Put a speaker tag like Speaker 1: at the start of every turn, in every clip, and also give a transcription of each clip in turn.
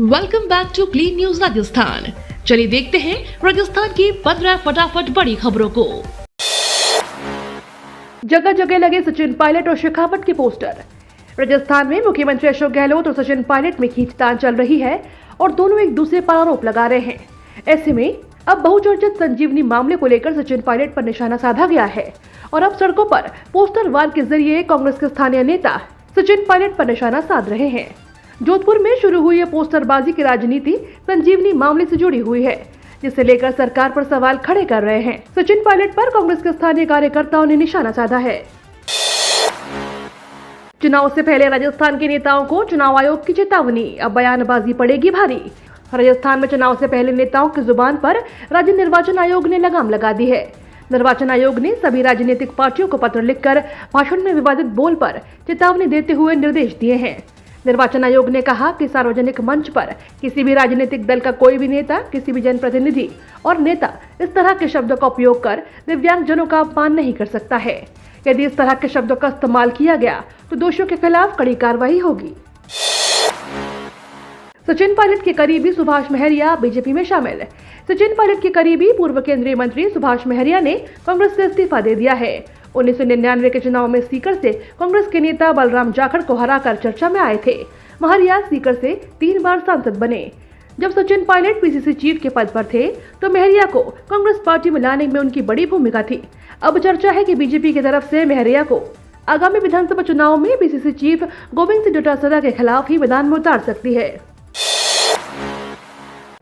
Speaker 1: Welcome back to clean news Rajasthan. चलिए देखते हैं राजस्थान की 15 फटाफट बड़ी खबरों को।
Speaker 2: जगह जगह लगे सचिन पायलट और शेखावत के पोस्टर। राजस्थान में मुख्यमंत्री अशोक गहलोत और सचिन पायलट में खींचतान चल रही है और दोनों एक दूसरे पर आरोप लगा रहे हैं। ऐसे में अब बहुचर्चित संजीवनी मामले को लेकर सचिन पायलट पर निशाना साधा गया है और अब सड़कों पर पोस्टर वार के जरिए कांग्रेस के स्थानीय नेता सचिन पायलट पर निशाना साध रहे हैं। जोधपुर में शुरू हुई ये पोस्टरबाजी की राजनीति संजीवनी मामले से जुड़ी हुई है, जिसे लेकर सरकार पर सवाल खड़े कर रहे हैं। सचिन पायलट पर कांग्रेस के स्थानीय कार्यकर्ताओं ने निशाना साधा है। चुनाव से पहले राजस्थान के नेताओं को चुनाव आयोग की चेतावनी, अब बयानबाजी पड़ेगी भारी। राजस्थान में चुनाव से पहले नेताओं की जुबान पर राज्य निर्वाचन आयोग ने लगाम लगा दी है। निर्वाचन आयोग ने सभी राजनीतिक पार्टियों को पत्र लिखकर भाषण में विवादित बोल पर चेतावनी देते हुए निर्देश दिए हैं। निर्वाचन आयोग ने कहा कि सार्वजनिक मंच पर किसी भी राजनीतिक दल का कोई भी नेता, किसी भी जनप्रतिनिधि और नेता इस तरह के शब्दों का उपयोग कर दिव्यांगजनों का अपमान नहीं कर सकता है। यदि इस तरह के शब्दों का इस्तेमाल किया गया तो दोषियों के खिलाफ कड़ी कार्रवाई होगी। सचिन पायलट के करीबी सुभाष महरिया बीजेपी में शामिल। सचिन पायलट के करीबी पूर्व केंद्रीय मंत्री सुभाष महरिया ने कांग्रेस से इस्तीफा दे दिया है। 1999 के चुनाव में सीकर से कांग्रेस के नेता बलराम जाखड़ को हराकर चर्चा में आए थे। महरिया सीकर से 3 बार सांसद बने। जब सचिन पायलट पीसीसी चीफ के पद पर थे तो महरिया को कांग्रेस पार्टी में लाने में उनकी बड़ी भूमिका थी। अब चर्चा है कि बीजेपी की तरफ से महरिया को आगामी विधानसभा चुनाव में पीसीसी चीफ गोविंद सिंह डोटासरा के खिलाफ ही मैदान में उतार सकती है।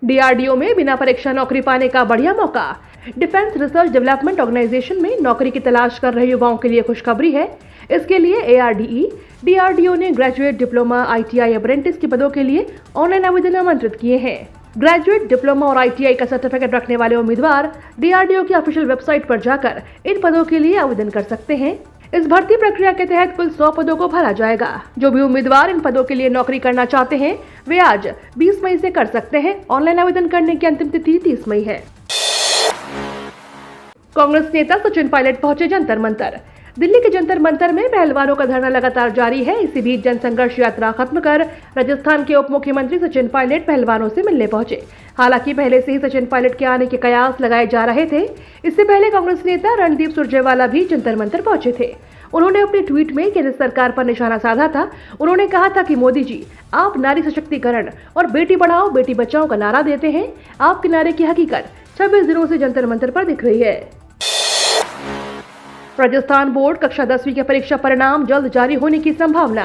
Speaker 2: डीआरडीओ में बिना परीक्षा नौकरी पाने का बढ़िया मौका। डिफेंस रिसर्च डेवलपमेंट ऑर्गेनाइजेशन में नौकरी की तलाश कर रहे युवाओं के लिए खुशखबरी है। इसके लिए ARDE, डीआरडीओ ने ग्रेजुएट, डिप्लोमा, ITI, अप्रेंटिस के पदों के लिए ऑनलाइन आवेदन आमंत्रित किए हैं। ग्रेजुएट, डिप्लोमा और ITI का सर्टिफिकेट रखने वाले उम्मीदवार डीआरडीओ की ऑफिशियल वेबसाइट पर जाकर इन पदों के लिए आवेदन कर सकते हैं। इस भर्ती प्रक्रिया के तहत कुल 100 पदों को भरा जाएगा। जो भी उम्मीदवार इन पदों के लिए नौकरी करना चाहते हैं वे आज 20 मई से कर सकते हैं। ऑनलाइन आवेदन करने की अंतिम तिथि 30 मई है। कांग्रेस नेता सचिन पायलट पहुंचे जंतर मंतर। दिल्ली के जंतर मंतर में पहलवानों का धरना लगातार जारी है। इसी बीच जनसंघर्ष यात्रा खत्म कर राजस्थान के उप मुख्यमंत्री सचिन पायलट पहलवानों से मिलने पहुंचे। हालांकि पहले से ही सचिन पायलट के आने के कयास लगाए जा रहे थे। इससे पहले कांग्रेस नेता रणदीप सुरजेवाला भी जंतर मंतर पहुंचे थे। उन्होंने अपने ट्वीट में केंद्र सरकार पर निशाना साधा था। उन्होंने कहा था कि मोदी जी, आप नारी सशक्तिकरण और बेटी बढ़ाओ बेटी बचाओ का नारा देते हैं। आपके नारे की हकीकत 26 दिनों से जंतर मंतर पर दिख रही है। राजस्थान बोर्ड कक्षा 10वीं के परीक्षा परिणाम जल्द जारी होने की संभावना।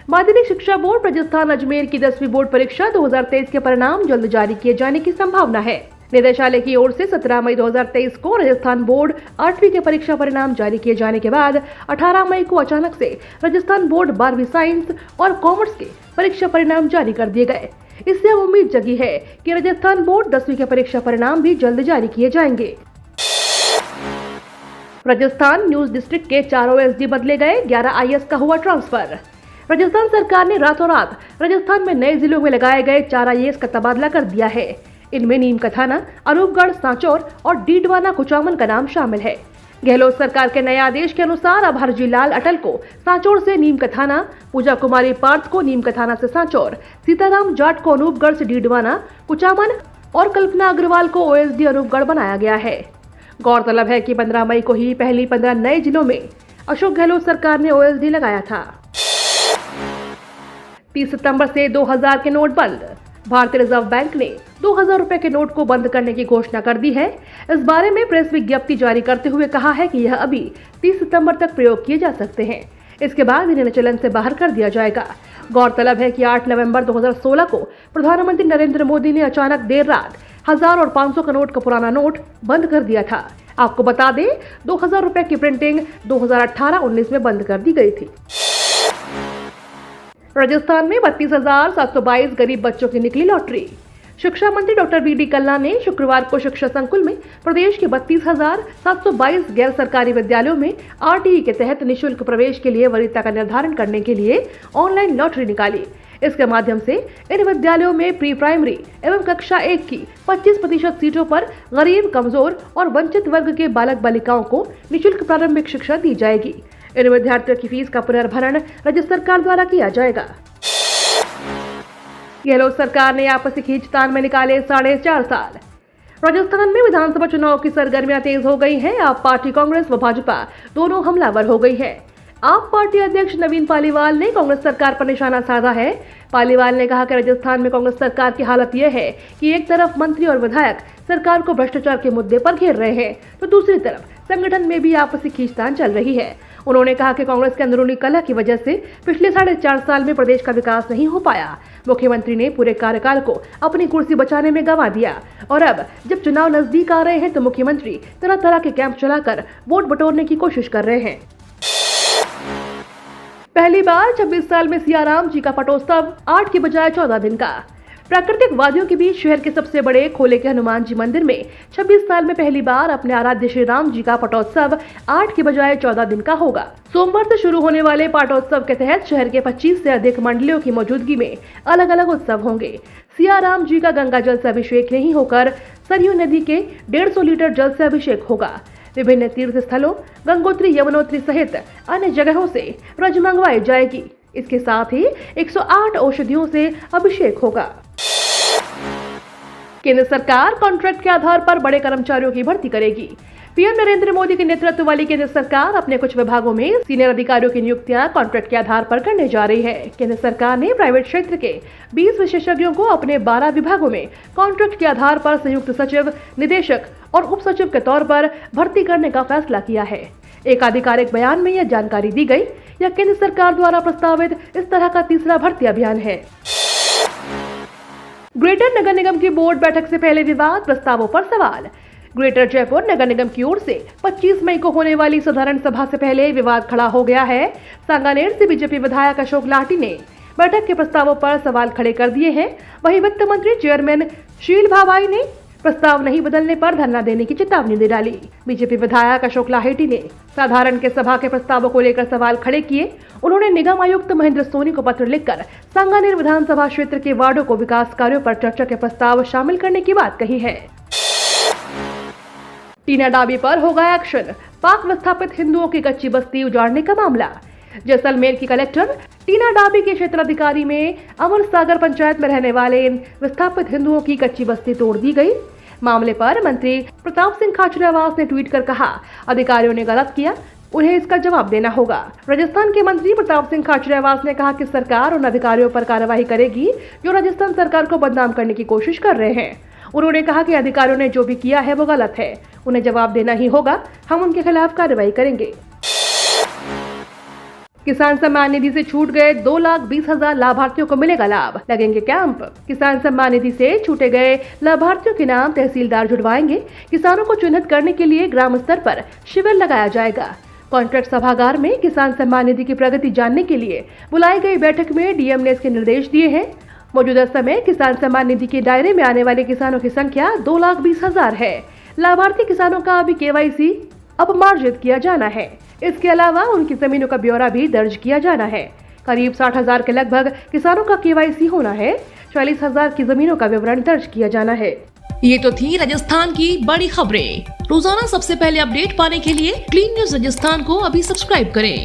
Speaker 2: माध्यमिक शिक्षा बोर्ड राजस्थान अजमेर की 10वीं बोर्ड परीक्षा 2023 के परिणाम जल्द जारी किए जाने की संभावना है। निदेशालय की ओर से 17 मई 2023 को राजस्थान बोर्ड 8वीं के परीक्षा परिणाम जारी किए जाने के बाद 18 मई को अचानक से राजस्थान बोर्ड 12वीं साइंस और कॉमर्स के परीक्षा परिणाम जारी कर दिए गए। इससे अब उम्मीद जगी है कि राजस्थान बोर्ड 10वीं के परीक्षा परिणाम भी जल्द जारी किए जाएंगे। राजस्थान न्यूज डिस्ट्रिक्ट के 4 OSD बदले गए, 11 IS का हुआ ट्रांसफर। राजस्थान सरकार ने रातों रात राजस्थान में नए जिलों में लगाए गए 4 IS का तबादला कर दिया है। इनमें नीम का थाना, अनूपगढ़, सांचौर और डीडवाना कुचामन का नाम शामिल है। गहलोत सरकार के नए आदेश के अनुसार अब हरजी लाल अटल को सांचौर से नीम का थाना, पूजा कुमारी पार्थ को नीम का थाना से सांचौर, सीताराम जाट को अनूपगढ़ से डीडवाना कुचामन और कल्पना अग्रवाल को OSD अनूपगढ़ बनाया गया है। गौरतलब है कि 15 मई को ही पहली 15 नए जिलों में अशोक गहलोत सरकार ने OSD लगाया था। 30 सितंबर से 2000 के नोट बंद। भारतीय रिजर्व बैंक ने 2000 रुपए के नोट को बंद करने की घोषणा कर दी है। इस बारे में प्रेस विज्ञप्ति जारी करते हुए कहा है कि यह अभी 30 सितंबर तक प्रयोग किए जा सकते हैं। इसके बाद इन्हें चलन से बाहर कर दिया जाएगा। गौरतलब है कि 8 नवंबर 2016 को प्रधानमंत्री नरेंद्र मोदी ने अचानक देर रात 1000 और 500 का नोट का पुराना नोट बंद कर दिया था। आपको बता दें, 2000 रुपए की प्रिंटिंग 2018-19 में बंद कर दी गई थी। राजस्थान में 32,722 गरीब बच्चों की निकली लॉटरी। शिक्षा मंत्री डॉक्टर BD कल्ला ने शुक्रवार को शिक्षा संकुल में प्रदेश के 32,722 गैर सरकारी विद्यालयों में RTE के तहत निःशुल्क प्रवेश के लिए वरीयता का निर्धारण करने के लिए ऑनलाइन लॉटरी निकाली। इसके माध्यम से इन विद्यालयों में प्री प्राइमरी एवं कक्षा 1 की 25% सीटों पर गरीब, कमजोर और वंचित वर्ग के बालक बालिकाओं को निःशुल्क प्रारंभिक शिक्षा दी जाएगी। इन विद्यार्थियों की फीस का पुनर्भरण राज्य सरकार द्वारा किया जाएगा। गहलोत सरकार ने आपसी खींचतान में निकाले 4.5 साल। राजस्थान में विधानसभा चुनाव की सरगर्मियां तेज हो गई हैं। आप पार्टी कांग्रेस व भाजपा दोनों हमलावर हो गई है। आप पार्टी अध्यक्ष नवीन पालीवाल ने कांग्रेस सरकार पर निशाना साधा है। पालीवाल ने कहा कि राजस्थान में कांग्रेस सरकार की हालत यह है कि एक तरफ मंत्री और विधायक सरकार को भ्रष्टाचार के मुद्दे पर घेर रहे हैं, तो दूसरी तरफ संगठन में भी आपसी खींचतान चल रही है। उन्होंने कहा कि कांग्रेस के अंदरूनी कलह की वजह से पिछले 4.5 साल में प्रदेश का विकास नहीं हो पाया। मुख्यमंत्री ने पूरे कार्यकाल को अपनी कुर्सी बचाने में गंवा दिया और अब जब चुनाव नजदीक आ रहे हैं तो मुख्यमंत्री तरह तरह के कैंप चलाकर वोट बटोरने की कोशिश कर रहे हैं। पहली बार 26 साल में सियाराम जी का पटोत्सव 8 की बजाय 14 दिन का। प्राकृतिक वादियों के बीच शहर के सबसे बड़े खोले के हनुमान जी मंदिर में 26 साल में पहली बार अपने आराध्य श्री राम जी का पटोत्सव 8 की बजाय 14 दिन का होगा। सोमवार से शुरू होने वाले पाटोत्सव के तहत शहर के 25 से अधिक मंडलियों की मौजूदगी में अलग अलग उत्सव होंगे। सियाराम जी का गंगा जल से अभिषेक नहीं होकर सरयू नदी के 150 लीटर जल से अभिषेक होगा। विभिन्न तीर्थ स्थलों गंगोत्री, यमुनोत्री सहित अन्य जगहों से रज मंगवाई जाएगी। इसके साथ ही 108 औषधियों से अभिषेक होगा। केंद्र सरकार कॉन्ट्रैक्ट के आधार पर बड़े कर्मचारियों की भर्ती करेगी। पीएम नरेंद्र मोदी के नेतृत्व वाली केंद्र सरकार अपने कुछ विभागों में सीनियर अधिकारियों की नियुक्तियां कॉन्ट्रैक्ट के आधार पर करने जा रही है। केंद्र सरकार ने प्राइवेट क्षेत्र के 20 विशेषज्ञों को अपने 12 विभागों में कॉन्ट्रैक्ट के आधार पर संयुक्त सचिव, निदेशक और उप सचिव के तौर पर भर्ती करने का फैसला किया है। एक आधिकारिक बयान में यह जानकारी दी गई। यह केंद्र सरकार द्वारा प्रस्तावित इस तरह का तीसरा भर्ती अभियान है। ग्रेटर नगर निगम की बोर्ड बैठक से पहले विवाद प्रस्तावों पर सवाल। ग्रेटर जयपुर नगर निगम की ओर से 25 मई को होने वाली साधारण सभा से पहले विवाद खड़ा हो गया है। सांगानेर से बीजेपी विधायक अशोक लाठी ने बैठक के प्रस्तावों पर सवाल खड़े कर दिए हैं। वहीं वित्त मंत्री चेयरमैन शील भावाई ने प्रस्ताव नहीं बदलने पर धरना देने की चेतावनी दे डाली। बीजेपी विधायक अशोक लाहेटी ने साधारण के सभा के प्रस्तावों को लेकर सवाल खड़े किए। उन्होंने निगम आयुक्त महेंद्र सोनी को पत्र लिखकर सांगानेर विधानसभा क्षेत्र के वार्डों को विकास कार्यों पर चर्चा के प्रस्ताव शामिल करने की बात कही है। टीना डाबी पर होगा एक्शन। पाक विस्थापित हिंदुओं की कच्ची बस्ती उजाड़ने का मामला। जैसलमेर की कलेक्टर टीना डाबी के क्षेत्राधिकारी में अमर सागर पंचायत में रहने वाले इन विस्थापित हिंदुओं की कच्ची बस्ती तोड़ दी गई। मामले पर मंत्री प्रताप सिंह खाचरियावास ने ट्वीट कर कहा, अधिकारियों ने गलत किया, उन्हें इसका जवाब देना होगा। राजस्थान के मंत्री प्रताप सिंह खाचरियावास ने कहा कि सरकार उन अधिकारियों पर कार्रवाई करेगी जो राजस्थान सरकार को बदनाम करने की कोशिश कर रहे हैं। उन्होंने कहा कि अधिकारियों ने जो भी किया है वो गलत है, उन्हें जवाब देना ही होगा। हम उनके खिलाफ कार्रवाई करेंगे। किसान सम्मान निधि से छूट गए 2,20,000 लाभार्थियों को मिलेगा लाभ, लगेंगे कैंप। किसान सम्मान निधि से छूटे गए लाभार्थियों के नाम तहसीलदार जुड़वाएंगे। किसानों को चिन्हित करने के लिए ग्राम स्तर पर शिविर लगाया जाएगा। कॉन्ट्रैक्ट सभागार में किसान सम्मान निधि की प्रगति जानने के लिए बुलाई गई बैठक में डीएम ने इसके निर्देश दिए हैं। मौजूदा समय किसान सम्मान निधि के दायरे में आने वाले किसानों की संख्या 2,20,000 है। लाभार्थी किसानों का अभी KYC अपमार्जित किया जाना है। इसके अलावा उनकी जमीनों का ब्यौरा भी दर्ज किया जाना है। करीब 60,000 के लगभग किसानों का KYC होना है। 40,000 की जमीनों का विवरण दर्ज किया जाना है।
Speaker 1: ये तो थी राजस्थान की बड़ी खबरें। रोजाना सबसे पहले अपडेट पाने के लिए क्लीन न्यूज राजस्थान को अभी सब्सक्राइब करें।